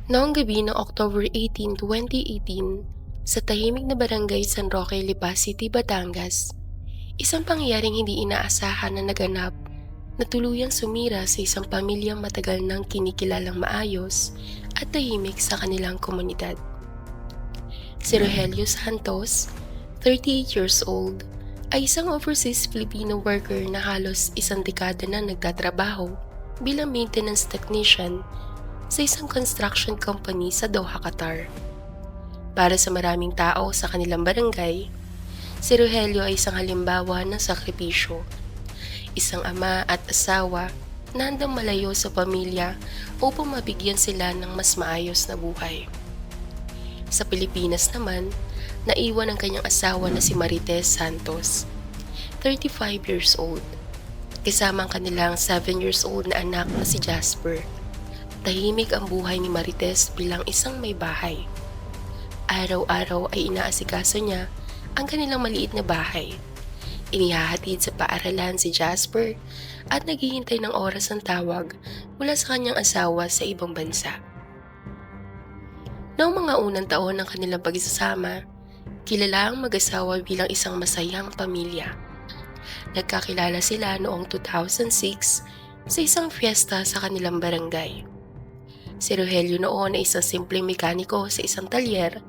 Noong gabi ng October 18, 2018, sa tahimik na barangay San Roque, Lipa City, Batangas, isang pangyayaring hindi inaasahan na naganap na tuluyang sumira sa isang pamilyang matagal nang kinikilalang maayos at tahimik sa kanilang komunidad. Si Rogelio Santos, 38 years old, ay isang overseas Filipino worker na halos isang dekada na nagtatrabaho bilang maintenance technician sa isang construction company sa Doha, Qatar. Para sa maraming tao sa kanilang barangay, si Rogelio ay isang halimbawa ng sakripisyo. Isang ama at asawa na handang malayo sa pamilya upang mabigyan sila ng mas maayos na buhay. Sa Pilipinas naman, naiwan ang kanyang asawa na si Marites Santos, 35 years old, kasama ang kanilang 7 years old na anak na si Jasper. Tahimik ang buhay ni Marites bilang isang may bahay. Araw-araw ay inaasikaso niya ang kanilang maliit na bahay. Inihahatid sa paaralan si Jasper at naghihintay ng oras ng tawag mula sa kanyang asawa sa ibang bansa. Noong mga unang taon ng kanilang pagsasama, kilala ang mag-asawa bilang isang masayang pamilya. Nagkakilala sila noong 2006 sa isang fiesta sa kanilang barangay. Si Rogelio noon ay isang simpleng mekaniko sa isang talyer,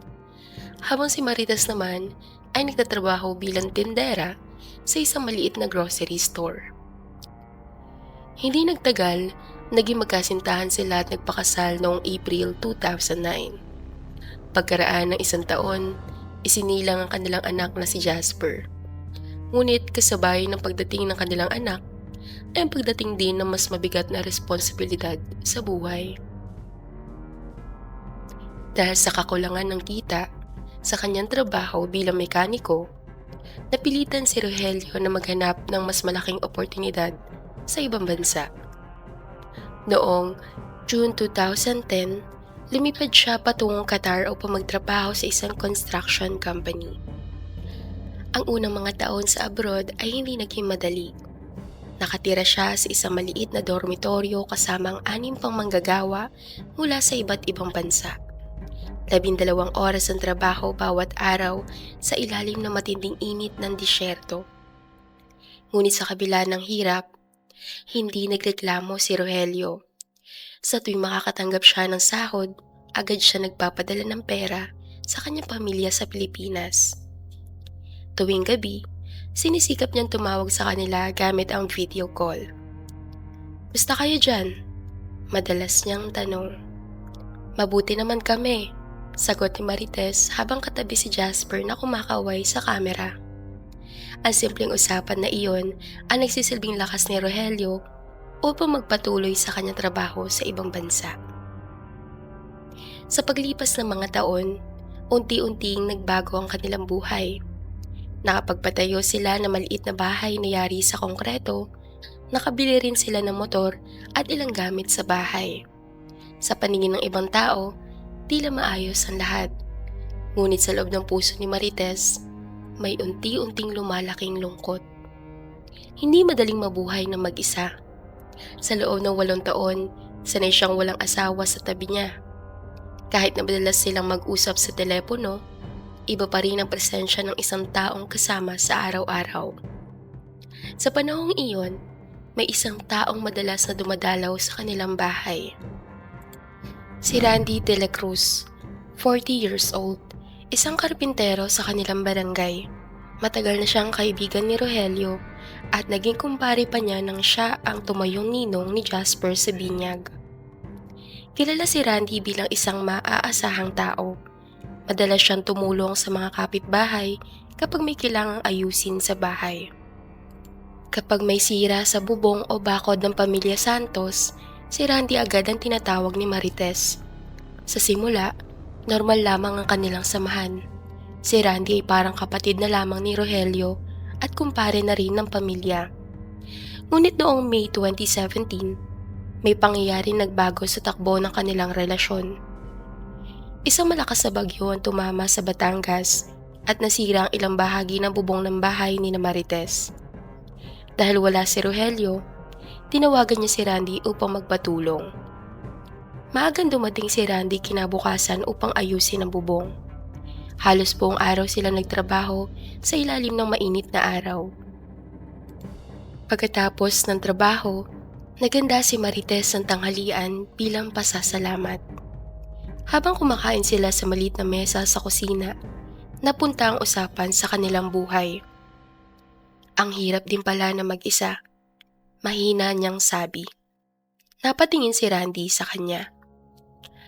habang si Marites naman ay nagtatrabaho bilang tindera sa isang maliit na grocery store. Hindi nagtagal, naging magkasintahan sila at nagpakasal noong April 2009. Pagkaraan ng isang taon, isinilang ang kanilang anak na si Jasper. Ngunit kasabay ng pagdating ng kanilang anak, ay ang pagdating din ng mas mabigat na responsibilidad sa buhay. Dahil sa kakulangan ng kita sa kanyang trabaho bilang mekaniko, napilitan si Rogelio na maghanap ng mas malaking oportunidad sa ibang bansa. Noong June 2010, lumipad siya patungong Qatar upang magtrabaho sa isang construction company. Ang unang mga taon sa abroad ay hindi naging madali. Nakatira siya sa isang maliit na dormitoryo kasama ang 6 pang manggagawa mula sa iba't ibang bansa. 12 oras ang trabaho bawat araw sa ilalim ng matinding init ng disyerto. Ngunit sa kabila ng hirap, hindi nagreklamo si Rogelio. Sa tuwing makakatanggap siya ng sahod, agad siya nagpapadala ng pera sa kanyang pamilya sa Pilipinas. Tuwing gabi, sinisikap niyang tumawag sa kanila gamit ang video call. "Basta kayo dyan?" Madalas niyang tanong. "Mabuti naman kami," sagot ni Marites habang katabi si Jasper na kumakaway sa kamera. Ang simpleng usapan na iyon ang nagsisilbing lakas ni Rogelio upang magpatuloy sa kanyang trabaho sa ibang bansa. Sa paglipas ng mga taon, unti-unting nagbago ang kanilang buhay. Nakapagpatayo sila ng maliit na bahay na yari sa konkreto, nakabili rin sila ng motor at ilang gamit sa bahay. Sa paningin ng ibang tao, tila maayos ang lahat. Ngunit sa loob ng puso ni Marites, may unti-unting lumalaking lungkot. Hindi madaling mabuhay ng mag-isa. Sa loob ng 8 taon, sanay siyang walang asawa sa tabi niya. Kahit na madalas silang mag-usap sa telepono, iba pa rin ang presensya ng isang taong kasama sa araw-araw. Sa panahong iyon, may isang taong madalas na dumadalaw sa kanilang bahay. Si Randy De La Cruz, 40 years old, isang karpintero sa kanilang barangay. Matagal na siyang kaibigan ni Rogelio at naging kumpare pa niya nang siya ang tumayong ninong ni Jasper sa binyag. Kilala si Randy bilang isang maaasahang tao. Madalas siyang tumulong sa mga kapitbahay kapag may kailangang ayusin sa bahay. Kapag may sira sa bubong o bakod ng pamilya Santos, si Randy agad ang tinatawag ni Marites. Sa simula, normal lamang ang kanilang samahan. Si Randy ay parang kapatid na lamang ni Rogelio at kumpare na rin ng pamilya. Ngunit noong May 2017, may pangyayaring nagbago sa takbo ng kanilang relasyon. Isang malakas na bagyo ang tumama sa Batangas at nasira ang ilang bahagi ng bubong ng bahay ni Marites. Dahil wala si Rogelio, tinawagan niya si Randy upang magpatulong. Maagang dumating si Randy kinabukasan upang ayusin ang bubong. Halos buong araw sila nagtrabaho sa ilalim ng mainit na araw. Pagkatapos ng trabaho, naganda si Marites ng tanghalian bilang pasasalamat. Habang kumakain sila sa maliit na mesa sa kusina, napunta ang usapan sa kanilang buhay. Ang hirap din pala na mag-isa, mahina niyang sabi. Napatingin si Randy sa kanya.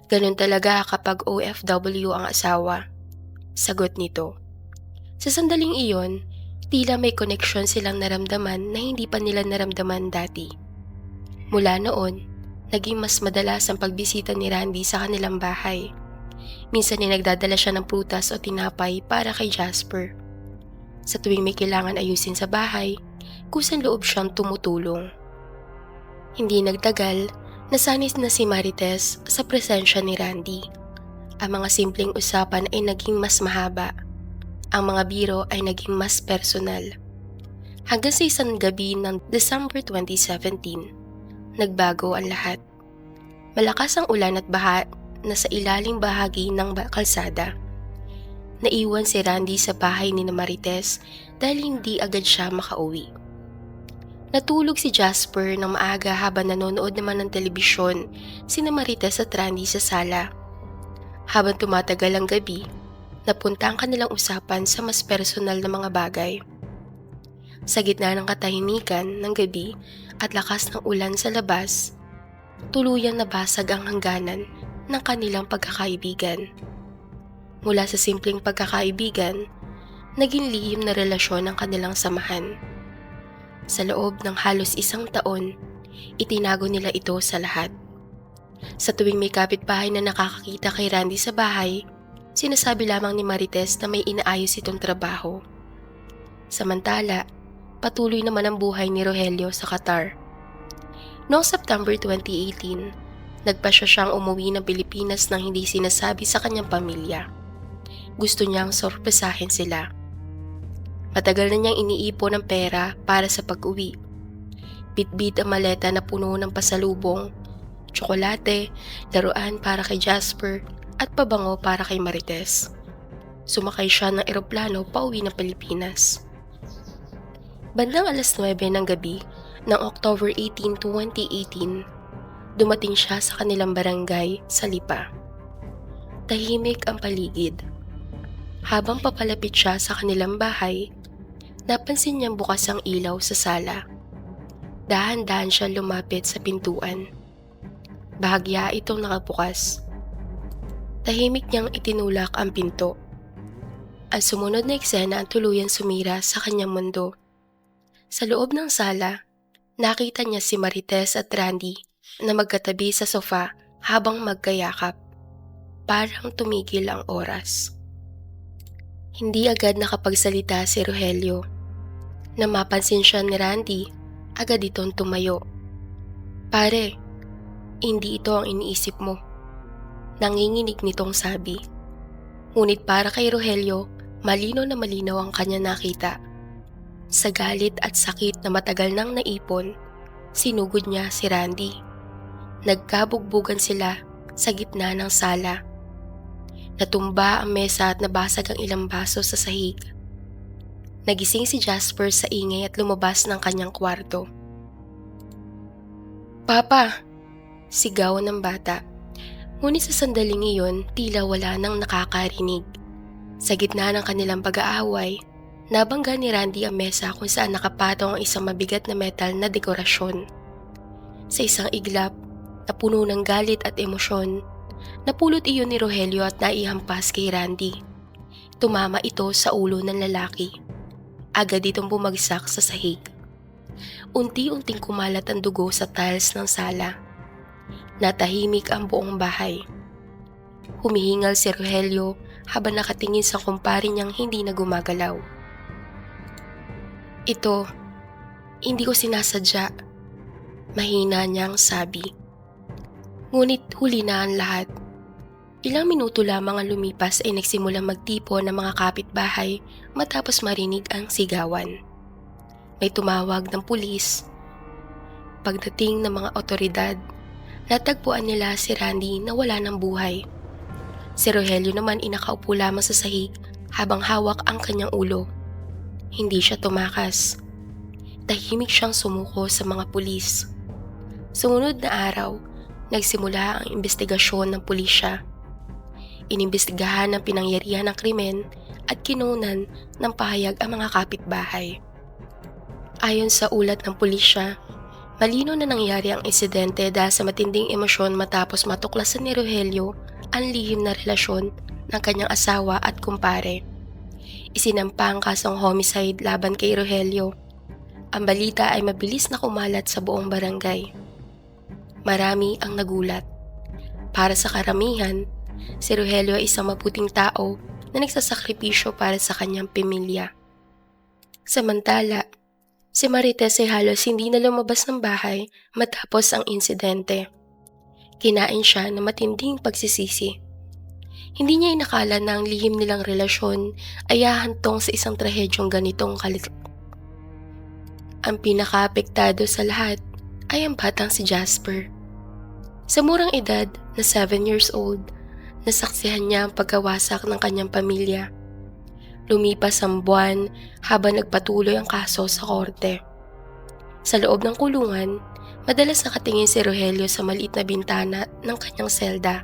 Ganun talaga kapag OFW ang asawa, sagot nito. Sa sandaling iyon, tila may koneksyon silang naramdaman na hindi pa nila naramdaman dati. Mula noon, naging mas madalas ang pagbisita ni Randy sa kanilang bahay. Minsan ay nagdadala siya ng prutas o tinapay para kay Jasper. Sa tuwing may kailangan ayusin sa bahay, kusang loob siyang tumutulong. Hindi nagtagal, nasanay na si Marites sa presensya ni Randy. Ang mga simpleng usapan ay naging mas mahaba. Ang mga biro ay naging mas personal. Hanggang sa isang gabi ng December 2017, nagbago ang lahat. Malakas ang ulan at baha na sa ilaling bahagi ng kalsada. Naiwan si Randy sa bahay ni Marites dahil hindi agad siya makauwi. Natulog si Jasper ng maaga habang nanonood naman ng telebisyon sina Marites at Randy sa sala. Habang tumatagal ang gabi, napunta ang kanilang usapan sa mas personal na mga bagay. Sa gitna ng katahimikan ng gabi at lakas ng ulan sa labas, tuluyang nabasag ang hangganan ng kanilang pagkakaibigan. Mula sa simpleng pagkakaibigan, naging lihim na relasyon ang kanilang samahan. Sa loob ng halos 1 taon, itinago nila ito sa lahat. Sa tuwing may kapitbahay na nakakakita kay Randy sa bahay, sinasabi lamang ni Marites na may inaayos itong trabaho. Samantala, patuloy naman ang buhay ni Rogelio sa Qatar. Noong September 2018, nagpasya siyang umuwi ng Pilipinas nang hindi sinasabi sa kanyang pamilya. Gusto niyang sorpresahin sila. Matagal na niyang iniipon ng pera para sa pag-uwi. Bitbit ang maleta na puno ng pasalubong, tsokolate, laruan para kay Jasper at pabango para kay Marites. Sumakay siya ng eroplano pauwi ng Pilipinas. Bandang 9:00 ng gabi ng October 18, 2018, dumating siya sa kanilang barangay sa Lipa. Tahimik ang paligid. Habang papalapit siya sa kanilang bahay, napansin niyang bukas ang ilaw sa sala. Dahan-dahan siya lumapit sa pintuan. Bahagya itong nakabukas. Tahimik niyang itinulak ang pinto. Ang sumunod na eksena ang tuluyang sumira sa kanyang mundo. Sa loob ng sala, nakita niya si Marites at Randy na magkatabi sa sofa habang magkayakap. Parang tumigil ang oras. Hindi agad nakapagsalita si Rogelio. Nang mapansin siya ni Randy, agad itong tumayo. Pare, hindi ito ang iniisip mo. Nanginginig nitong sabi. Ngunit para kay Rogelio, malinaw na malinaw ang kanya nakita. Sa galit at sakit na matagal nang naipon, sinugod niya si Randy. Nagkabugbugan sila sa gitna ng sala. Natumba ang mesa at nabasag ang ilang baso sa sahig. Nagising si Jasper sa ingay at lumabas ng kanyang kwarto. Papa! Sigaw ng bata. Ngunit sa sandaling iyon, tila wala nang nakakarinig. Sa gitna ng kanilang pag-aaway, nabangga ni Randy ang mesa kung saan nakapatong ang isang mabigat na metal na dekorasyon. Sa isang iglap, na puno ng galit at emosyon, napulot iyon ni Rogelio at naihampas kay Randy. Tumama ito sa ulo ng lalaki. Agad itong bumagsak sa sahig. Unti-unting kumalat ang dugo sa tiles ng sala. Natahimik ang buong bahay. Humihingal si Rogelio habang nakatingin sa kumpare niyang hindi na gumagalaw. Ito, hindi ko sinasadya. Mahina niyang sabi. Ngunit huli na ang lahat. Ilang minuto lamang ang lumipas ay nagsimulang magtipon ng mga kapitbahay matapos marinig ang sigawan. May tumawag ng pulis. Pagdating ng mga otoridad, Natagpuan nila si Randy na wala ng buhay. Si Rogelio naman inakaupo lamang sa sahig habang hawak ang kanyang ulo. Hindi siya tumakas. Tahimik siyang sumuko sa mga pulis. Sumunod na araw, nagsimula ang investigasyon ng pulisya. Inimbestigahan ang pinangyarihan ng krimen at kinunan ng pahayag ang mga kapitbahay. Ayon sa ulat ng pulisya, malino na nangyari ang insidente dahil sa matinding emosyon matapos matuklasan ni Rogelio ang lihim na relasyon ng kanyang asawa at kumpare. Isinampa ang kasong homicide laban kay Rogelio. Ang balita ay mabilis na kumalat sa buong barangay. Marami ang nagulat. Para sa karamihan, si Rogelio ay isang mabuting tao na nagsasakripisyo para sa kanyang pamilya. Samantala, si Marites ay halos hindi na lumabas ng bahay matapos ang insidente. Kinain siya ng matinding pagsisisi. Hindi niya inakala na ang lihim nilang relasyon ay hahantong sa isang trahedyong ganitong kalit. Ang pinakaapektado sa lahat ay ang batang si Jasper. Sa murang edad na 7 years old, nasaksihan niya ang pagkawasak ng kanyang pamilya. Lumipas ang buwan habang nagpatuloy ang kaso sa korte. Sa loob ng kulungan, madalas nakatingin si Rogelio sa maliit na bintana ng kanyang selda.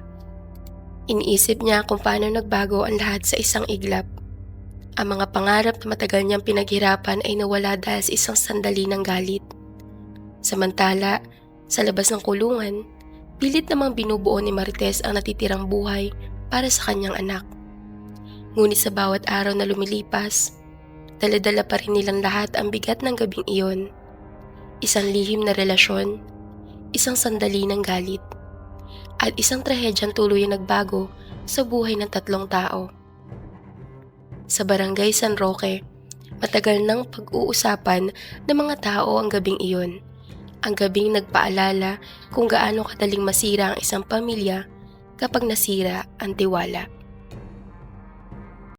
Iniisip niya kung paano nagbago ang lahat sa isang iglap. Ang mga pangarap na matagal niyang pinaghirapan ay nawala dahil sa isang sandali ng galit. Samantala, sa labas ng kulungan, pilit namang binubuo ni Marites ang natitirang buhay para sa kanyang anak. Ngunit sa bawat araw na lumilipas, dala-dala pa rin nilang lahat ang bigat ng gabing iyon. Isang lihim na relasyon, isang sandali ng galit, at isang trahedyang tuluyang nagbago sa buhay ng 3 tao. Sa Barangay San Roque, matagal nang pag-uusapan ng mga tao ang gabing iyon. Ang gabing nagpaalala kung gaano kadaling masira ang isang pamilya kapag nasira ang tiwala.